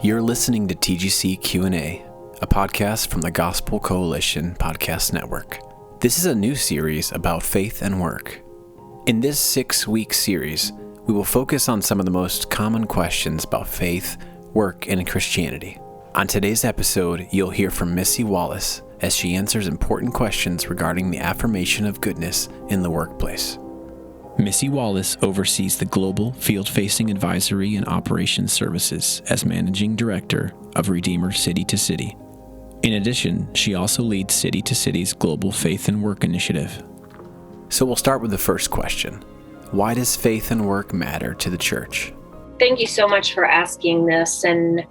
You're listening to TGC Q&A, a podcast from the Gospel Coalition Podcast Network. This is a new series about faith and work. In this 6-week series, we will focus on some of the most common questions about faith, work, and Christianity. On today's episode, you'll hear from Missy Wallace as she answers important questions regarding the affirmation of goodness in the workplace. Missy Wallace oversees the Global Field-Facing Advisory and Operations Services as Managing Director of Redeemer City to City. In addition, she also leads City to City's Global Faith and Work Initiative. So we'll start with the first question. Why does faith and work matter to the church? Thank you so much for asking this. And a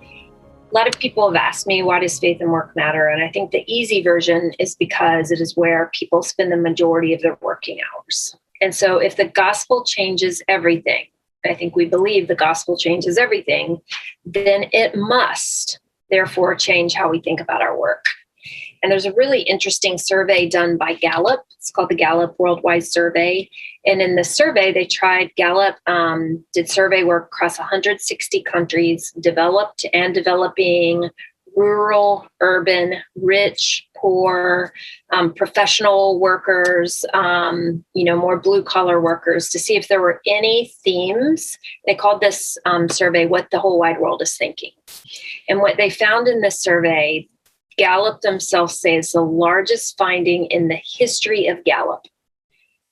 lot of people have asked me, why does faith and work matter? And I think the easy version is because it is where people spend the majority of their working hours. And so if the gospel changes everything, I think we believe the gospel changes everything, then it must therefore change how we think about our work. And there's a really interesting survey done by Gallup. It's called the Gallup Worldwide Survey. And in the survey, Gallup did survey work across 160 countries, developed and developing, rural, urban, rich, poor, professional workers, more blue-collar workers, to see if there were any themes. They called this survey What the Whole Wide World is Thinking. And what they found in this survey, Gallup themselves say is the largest finding in the history of Gallup.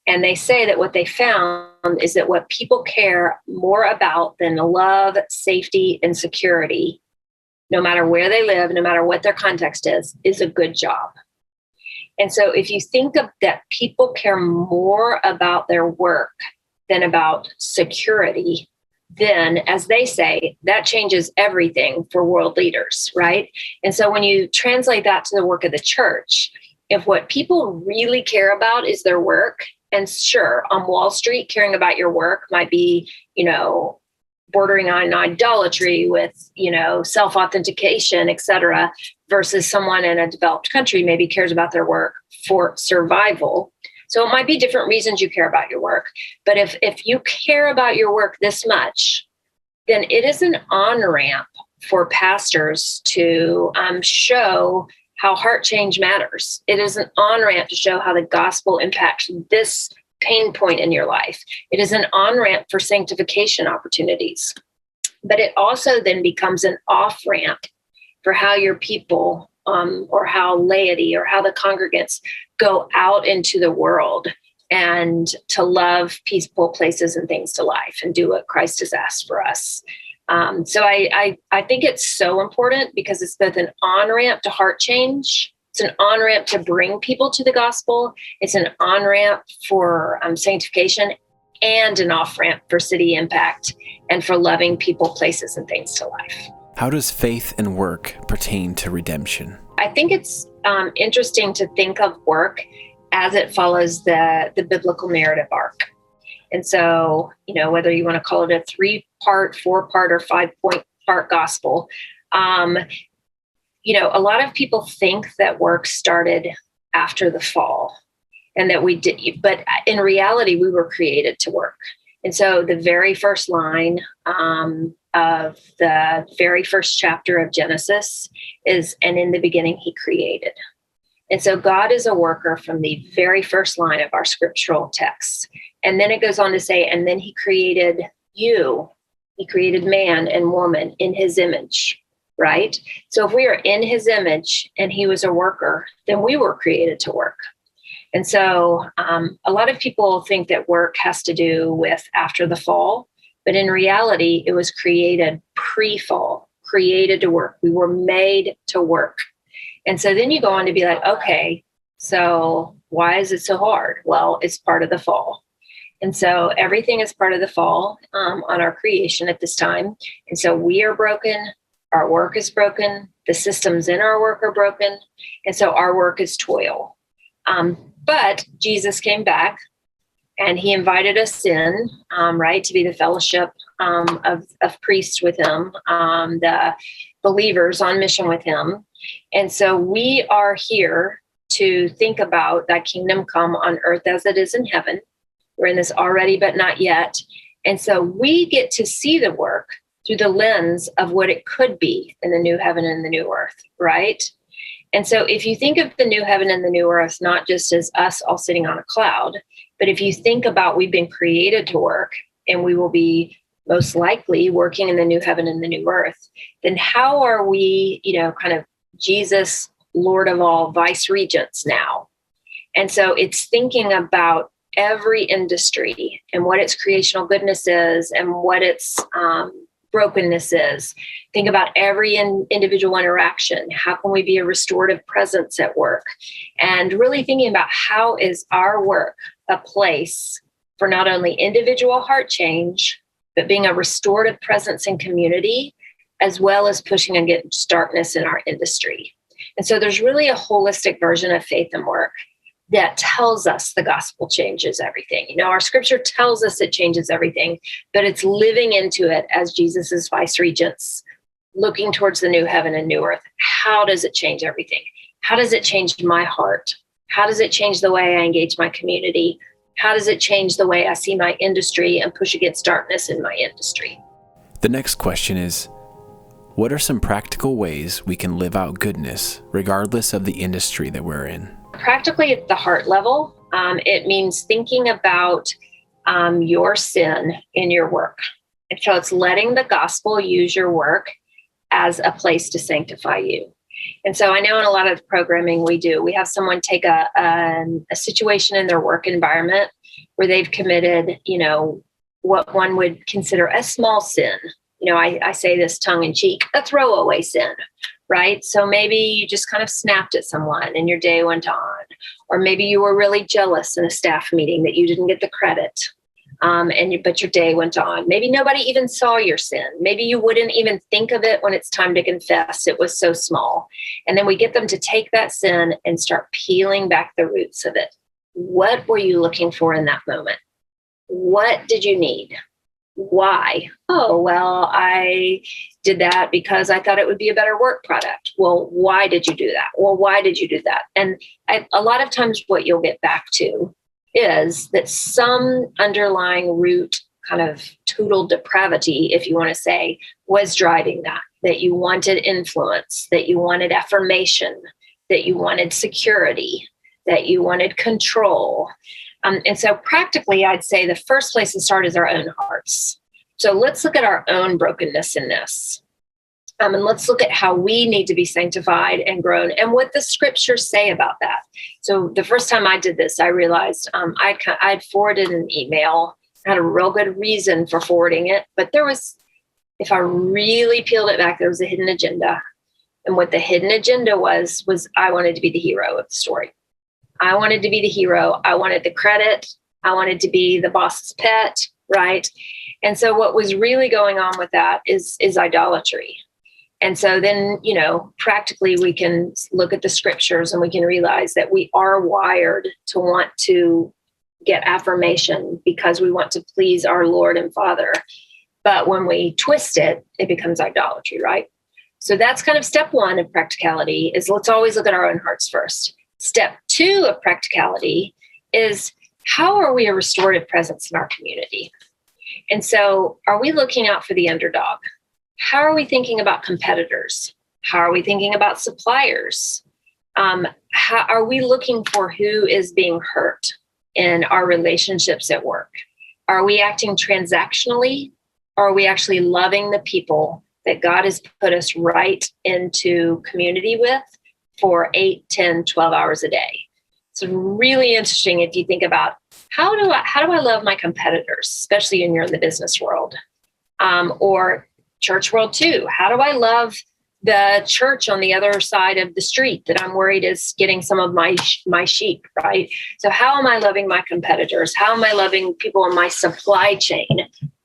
And they say that what they found is that what people care more about than love, safety, and security, no matter where they live, no matter what their context is a good job. And so if you think of that, people care more about their work than about security, then, as they say, that changes everything for world leaders, right? And so when you translate that to the work of the church, if what people really care about is their work, and sure, on Wall Street, caring about your work might be, bordering on idolatry with, self-authentication, et cetera, versus someone in a developed country maybe cares about their work for survival. So it might be different reasons you care about your work. But if you care about your work this much, then it is an on-ramp for pastors to show how heart change matters. It is an on-ramp to show how the gospel impacts this pain point in your life. It is an on-ramp for sanctification opportunities. But it also then becomes an off-ramp for how your people or how laity or how the congregants go out into the world and to love peaceful places and things to life and do what Christ has asked for us. So I think it's so important because it's both an on-ramp to heart change. It's an on-ramp to bring people to the gospel. It's an on-ramp for sanctification and an off-ramp for city impact and for loving people, places, and things to life. How does faith and work pertain to redemption? I think it's interesting to think of work as it follows the biblical narrative arc. And so, whether you want to call it a 3-part, 4-part, or 5-part gospel, a lot of people think that work started after the fall and that we did, but in reality, we were created to work. And so the very first line of the very first chapter of Genesis is, and in the beginning, he created. And so God is a worker from the very first line of our scriptural texts. And then it goes on to say, and then he created you. He created man and woman in his image, right? So if we are in his image and he was a worker, then we were created to work. And so a lot of people think that work has to do with after the fall, but in reality, it was created pre-fall, created to work. We were made to work. And so then you go on to be like, okay, so why is it so hard? Well, it's part of the fall. And so everything is part of the fall on our creation at this time. And so we are broken. Our work is broken. The systems in our work are broken. And so our work is toil. But Jesus came back and he invited us in, to be the fellowship of priests with him, the believers on mission with him. And so we are here to think about that kingdom come on earth as it is in heaven. We're in this already, but not yet. And so we get to see the work through the lens of what it could be in the new heaven and the new earth, right? And so if you think of the new heaven and the new earth, not just as us all sitting on a cloud, but if you think about we've been created to work and we will be most likely working in the new heaven and the new earth, then how are we, kind of Jesus, Lord of all, vice regents now? And so it's thinking about every industry and what its creational goodness is and what its brokenness is. Think about every individual interaction. How can we be a restorative presence at work? And really thinking about how is our work a place for not only individual heart change, but being a restorative presence in community, as well as pushing against darkness in our industry. And so there's really a holistic version of faith and work that tells us the gospel changes everything. Our scripture tells us it changes everything, but it's living into it as Jesus's vice regents, looking towards the new heaven and new earth. How does it change everything? How does it change my heart? How does it change the way I engage my community? How does it change the way I see my industry and push against darkness in my industry? The next question is, what are some practical ways we can live out goodness regardless of the industry that we're in? Practically at the heart level, it means thinking about your sin in your work. And so it's letting the gospel use your work as a place to sanctify you. And so I know in a lot of the programming we have someone take a situation in their work environment where they've committed, what one would consider a small sin. I say this tongue in cheek, a throwaway sin, right? So maybe you just kind of snapped at someone and your day went on, or maybe you were really jealous in a staff meeting that you didn't get the credit. But your day went on. Maybe nobody even saw your sin. Maybe you wouldn't even think of it when it's time to confess. It was so small. And then we get them to take that sin and start peeling back the roots of it. What were you looking for in that moment? What did you need? Why? Oh, well, I did that because I thought it would be a better work product. Well, why did you do that? Well, why did you do that? And a lot of times what you'll get back to is that some underlying root kind of total depravity, if you want to say, was driving that you wanted influence, that you wanted affirmation, that you wanted security, that you wanted control. And so practically, I'd say the first place to start is our own hearts. So let's look at our own brokenness in this. And let's look at how we need to be sanctified and grown and what the scriptures say about that. So the first time I did this, I realized I'd forwarded an email, had a real good reason for forwarding it. But if I really peeled it back, there was a hidden agenda. And what the hidden agenda was I wanted to be the hero of the story. I wanted to be the hero. I wanted the credit. I wanted to be the boss's pet, right? And so what was really going on with that is idolatry. And so then, practically we can look at the scriptures and we can realize that we are wired to want to get affirmation because we want to please our Lord and Father. But when we twist it, it becomes idolatry, right? So that's kind of step one of practicality is let's always look at our own hearts first. Step two of practicality is how are we a restorative presence in our community? And so are we looking out for the underdog? How are we thinking about competitors? How are we thinking about suppliers? How are we looking for who is being hurt in our relationships at work? Are we acting transactionally? Or are we actually loving the people that God has put us right into community with for 8, 10, 12 hours a day? It's really interesting if you think about how do I love my competitors, especially when you're in the business world or church world too. How do I love the church on the other side of the street that I'm worried is getting some of my sheep, right? So how am I loving my competitors? How am I loving people in my supply chain?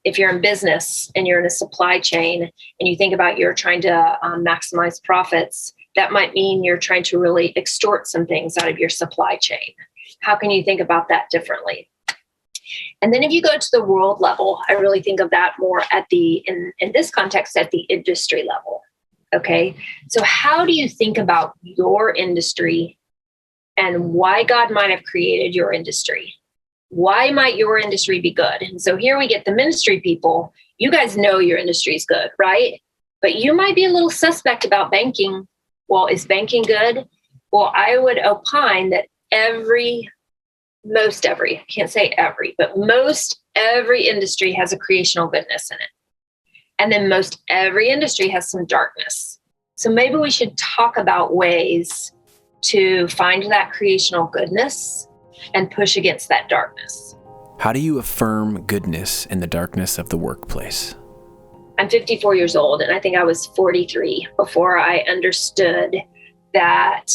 If you're in business and you're in a supply chain and you think about you're trying to maximize profits, that might mean you're trying to really extort some things out of your supply chain. How can you think about that differently? And then if you go to the world level, I really think of that more at in this context, at the industry level. Okay. So how do you think about your industry and why God might have created your industry? Why might your industry be good? And so here we get the ministry people, You guys know your industry is good, right? But you might be a little suspect about banking. Well, is banking good? Well, I would opine that most every, I can't say every, but most every industry has a creational goodness in it. And then most every industry has some darkness. So maybe we should talk about ways to find that creational goodness and push against that darkness. How do you affirm goodness in the darkness of the workplace? I'm 54 years old, and I think I was 43 before I understood that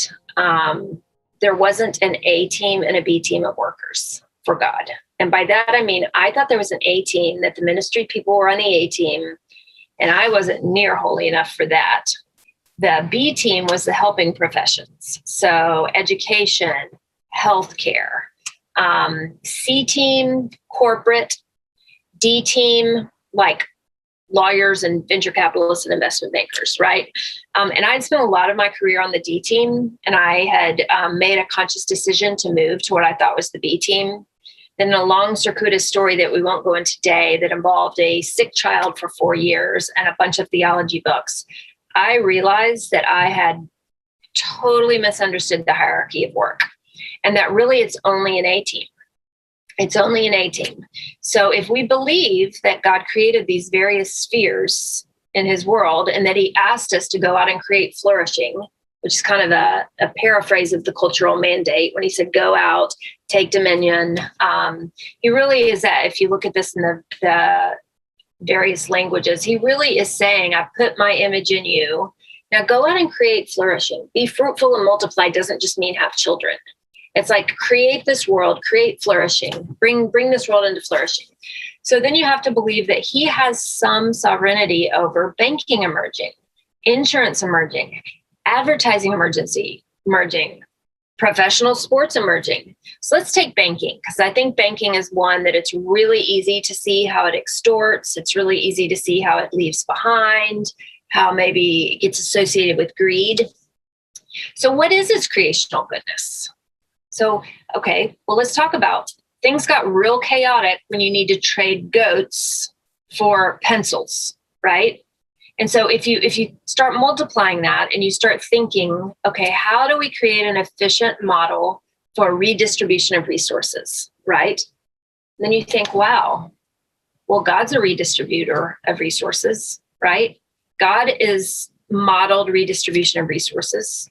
there wasn't an A team and a B team of workers for God. And by that, I mean, I thought there was an A team, that the ministry people were on the A team, and I wasn't near holy enough for that. The B team was the helping professions. So education, healthcare, C team, corporate, D team, like lawyers and venture capitalists and investment bankers, right? And I'd spent a lot of my career on the D team, and I had made a conscious decision to move to what I thought was the B team. Then a long circuitous story that we won't go into today that involved a sick child for 4 years and a bunch of theology books. I realized that I had totally misunderstood the hierarchy of work, and that really it's only an A team. It's only an A team. So if we believe that God created these various spheres in his world and that he asked us to go out and create flourishing, which is kind of a paraphrase of the cultural mandate when he said, go out, take dominion. He really is that, if you look at this in the various languages, he really is saying, I put my image in you. Now go out and create flourishing. Be fruitful and multiply doesn't just mean have children. It's like create this world, create flourishing, bring this world into flourishing. So then you have to believe that he has some sovereignty over banking emerging, insurance emerging, advertising emerging, professional sports emerging. So let's take banking, because I think banking is one that it's really easy to see how it extorts. It's really easy to see how it leaves behind, how maybe it gets associated with greed. So what is its creational goodness? So, okay, well, let's talk about things got real chaotic when you need to trade goats for pencils, right? And so if you start multiplying that and you start thinking, okay, how do we create an efficient model for redistribution of resources, right? Then you think, wow, well, God's a redistributor of resources, right? God is modeled redistribution of resources.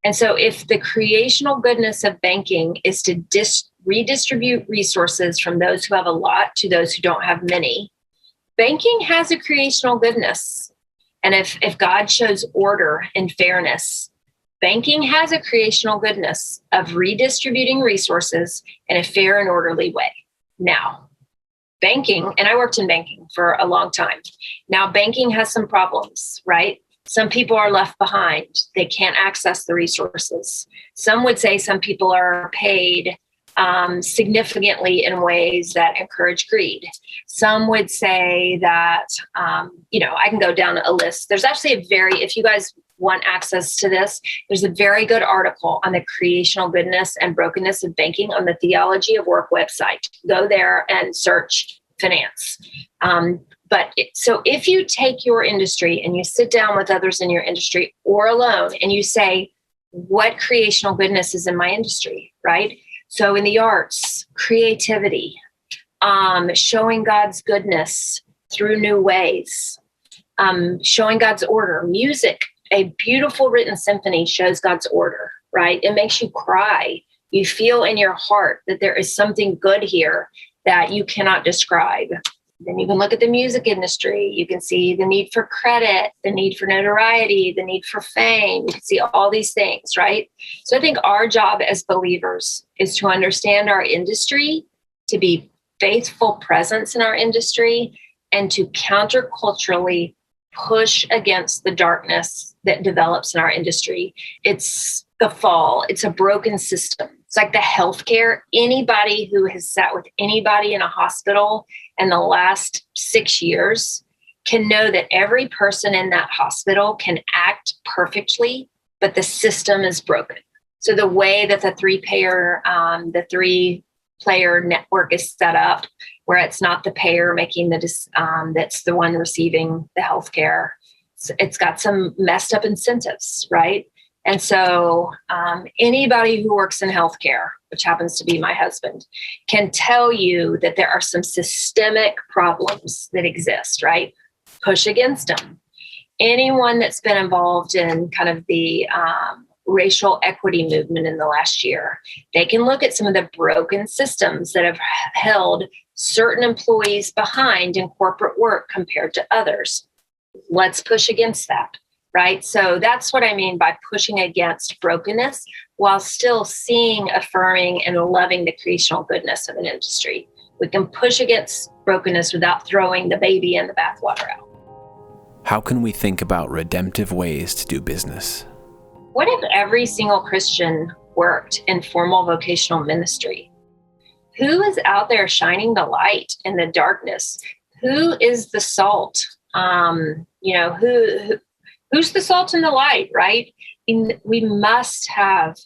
And so if the creational goodness of banking is to redistribute resources from those who have a lot to those who don't have many, banking has a creational goodness. And if God shows order and fairness, banking has a creational goodness of redistributing resources in a fair and orderly way. Now, banking, and I worked in banking for a long time. Now, banking has some problems, right? Some people are left behind. They can't access the resources. Some would say some people are paid significantly in ways that encourage greed. Some would say that, I can go down a list. There's actually if you guys want access to this, there's a very good article on the creational goodness and brokenness of banking on the Theology of Work website. Go there and search finance. So if you take your industry and you sit down with others in your industry or alone and you say, what creational goodness is in my industry, right? So in the arts, creativity, showing God's goodness through new ways, showing God's order, music, a beautiful written symphony shows God's order, right? It makes you cry. You feel in your heart that there is something good here that you cannot describe. Then you can look at the music industry. You can see the need for credit, the need for notoriety, the need for fame. You can see all these things, right? So I think our job as believers is to understand our industry, to be faithful presence in our industry, and to counterculturally push against the darkness that develops in our industry. It's the fall. It's a broken system. It's like the healthcare. Anybody who has sat with anybody in a hospital in the last 6 years can know that every person in that hospital can act perfectly, but the system is broken. So the way that the three-player network is set up, where it's not the payer making that's the one receiving the healthcare. It's got some messed up incentives, right? And so anybody who works in healthcare, which happens to be my husband, can tell you that there are some systemic problems that exist, right? Push against them. Anyone that's been involved in kind of the racial equity movement in the last year, they can look at some of the broken systems that have held certain employees behind in corporate work compared to others. Let's push against that. Right? So that's what I mean by pushing against brokenness while still seeing, affirming, and loving the creational goodness of an industry. We can push against brokenness without throwing the baby and the bathwater out. How can we think about redemptive ways to do business? What if every single Christian worked in formal vocational ministry? Who is out there shining the light in the darkness? Who is the salt? Who's the salt and the light, right? We must have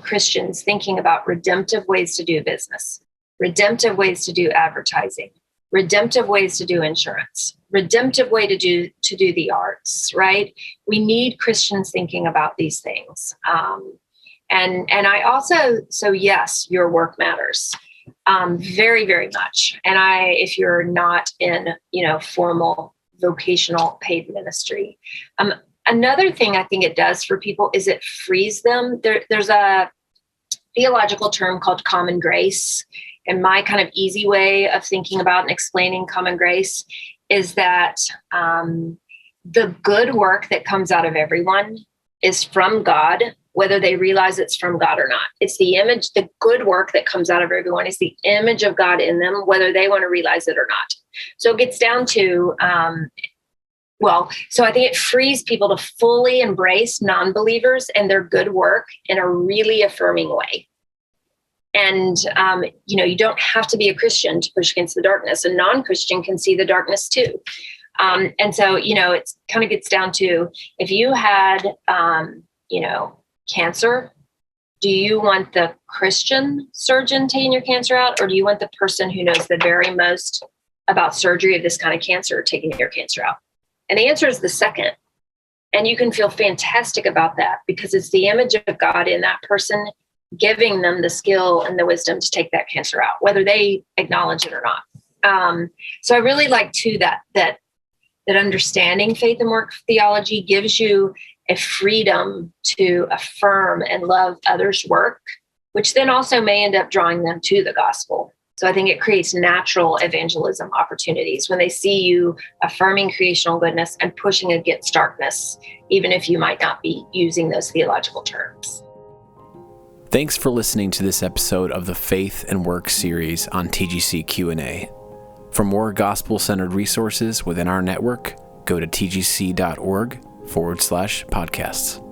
Christians thinking about redemptive ways to do business, redemptive ways to do advertising, redemptive ways to do insurance, redemptive way to do the arts, right? We need Christians thinking about these things. And I also, so yes, your work matters very, very much. And if you're not in, formal vocational paid ministry. Another thing I think it does for people is it frees them. There's a theological term called common grace. And my kind of easy way of thinking about and explaining common grace is that the good work that comes out of everyone is from God, whether they realize it's from God or not. It's the good work that comes out of everyone is the image of God in them, whether they want to realize it or not. So it gets down to, so I think it frees people to fully embrace non-believers and their good work in a really affirming way. And, you don't have to be a Christian to push against the darkness. A non-Christian can see the darkness too. And so, it kind of gets down to, if you had, cancer, do you want the Christian surgeon taking your cancer out, or do you want the person who knows the very most about surgery of this kind of cancer taking your cancer out? And the answer is the second. And you can feel fantastic about that because it's the image of God in that person, giving them the skill and the wisdom to take that cancer out, whether they acknowledge it or not. So I really like too that understanding faith and work theology gives you a freedom to affirm and love others' work, which then also may end up drawing them to the gospel. So I think it creates natural evangelism opportunities when they see you affirming creational goodness and pushing against darkness, even if you might not be using those theological terms. Thanks for listening to this episode of the Faith and Work series on TGC Q&A. For more gospel-centered resources within our network, go to tgc.org/podcasts.